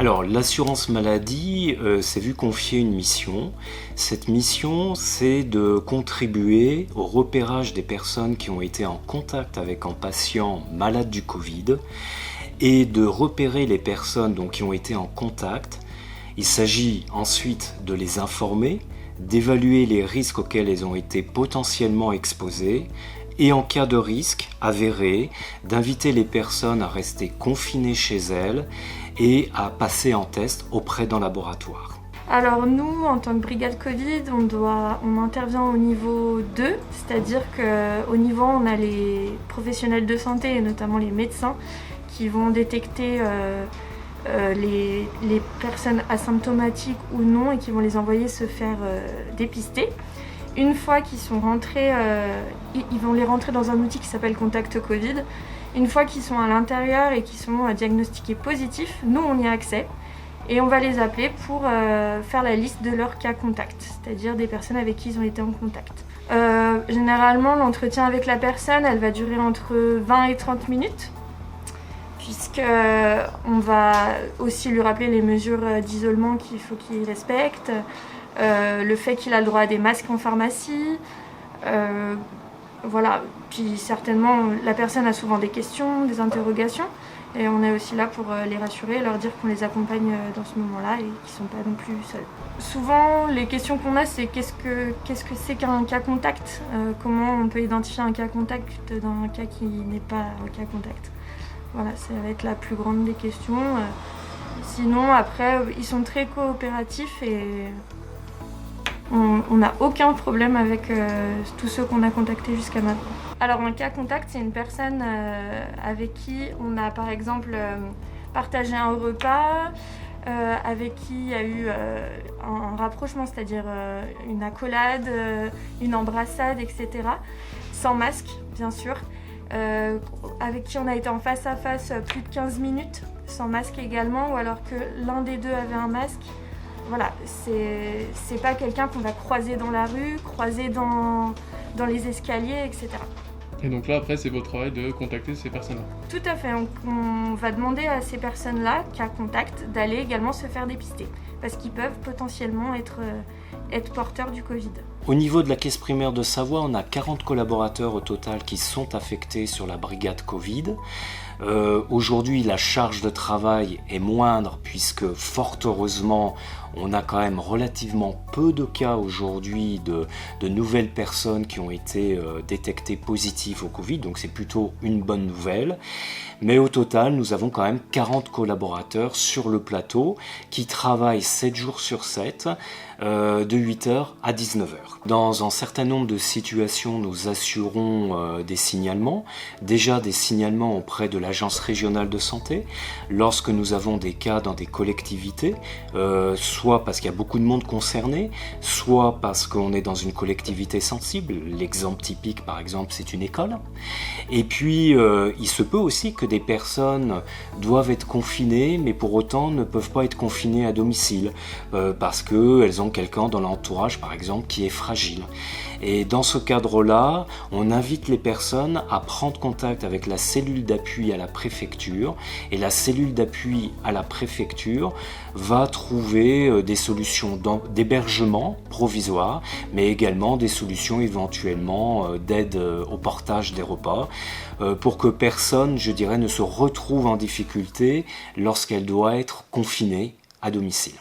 Alors, l'assurance maladie s'est vu confier une mission. Cette mission, c'est de contribuer au repérage des personnes qui ont été en contact avec un patient malade du Covid et de repérer les personnes donc, qui ont été en contact. Il s'agit ensuite de les informer, d'évaluer les risques auxquels elles ont été potentiellement exposées et en cas de risque avéré, d'inviter les personnes à rester confinées chez elles et à passer en test auprès d'un laboratoire. Alors nous, en tant que brigade Covid, on intervient au niveau 2, c'est-à-dire qu'au niveau, on a les professionnels de santé et notamment les médecins qui vont détecter les personnes asymptomatiques ou non et qui vont les envoyer se faire dépister. Une fois qu'ils sont rentrés, ils vont les rentrer dans un outil qui s'appelle Contact Covid. Une fois qu'ils sont à l'intérieur et qu'ils sont diagnostiqués positifs, nous on y a accès et on va les appeler pour faire la liste de leurs cas contacts, c'est-à-dire des personnes avec qui ils ont été en contact. Généralement, l'entretien avec la personne, elle va durer entre 20 et 30 minutes, puisqu'on va aussi lui rappeler les mesures d'isolement qu'il faut qu'il respecte, le fait qu'il a le droit à des masques en pharmacie, voilà. Puis certainement, la personne a souvent des questions, des interrogations, et on est aussi là pour les rassurer, leur dire qu'on les accompagne dans ce moment-là et qu'ils ne sont pas non plus seuls. Souvent, les questions qu'on a, c'est qu'est-ce que c'est qu'un cas contact, comment on peut identifier un cas contact d'un cas qui n'est pas un cas contact. Voilà, ça va être la plus grande des questions. Sinon, après, ils sont très coopératifs et on n'a aucun problème avec tous ceux qu'on a contactés jusqu'à maintenant. Alors un cas contact, c'est une personne avec qui on a par exemple partagé un repas, avec qui il y a eu un rapprochement, c'est-à-dire une accolade, une embrassade, etc. Sans masque, bien sûr. Avec qui on a été en face à face plus de 15 minutes, sans masque également, ou alors que l'un des deux avait un masque. Voilà, c'est pas quelqu'un qu'on va croiser dans la rue, croiser dans les escaliers, etc. Et donc là, après, c'est votre travail de contacter ces personnes-là. Tout à fait, on va demander à ces personnes-là, qui ont contact, d'aller également se faire dépister, parce qu'ils peuvent potentiellement être porteurs du Covid. Au niveau de la caisse primaire de Savoie, on a 40 collaborateurs au total qui sont affectés sur la brigade Covid. Aujourd'hui, la charge de travail est moindre puisque, fort heureusement, on a quand même relativement peu de cas aujourd'hui de nouvelles personnes qui ont été détectées positives au Covid, donc c'est plutôt une bonne nouvelle. Mais au total, nous avons quand même 40 collaborateurs sur le plateau qui travaillent 7 jours sur 7, de 8h à 19h. Dans un certain nombre de situations, nous assurons des signalements. Déjà des signalements auprès de l'Agence régionale de santé, lorsque nous avons des cas dans des collectivités, soit parce qu'il y a beaucoup de monde concerné, soit parce qu'on est dans une collectivité sensible. L'exemple typique, par exemple, c'est une école. Et puis, il se peut aussi que des personnes doivent être confinées, mais pour autant ne peuvent pas être confinées à domicile, parce qu'elles ont quelqu'un dans l'entourage, par exemple, qui est fragile. Et dans ce cadre-là, on invite les personnes à prendre contact avec la cellule d'appui à la préfecture, et la cellule d'appui à la préfecture va trouver des solutions d'hébergement provisoire, mais également des solutions éventuellement d'aide au portage des repas, pour que personne, je dirais, ne se retrouve en difficulté lorsqu'elle doit être confinée à domicile.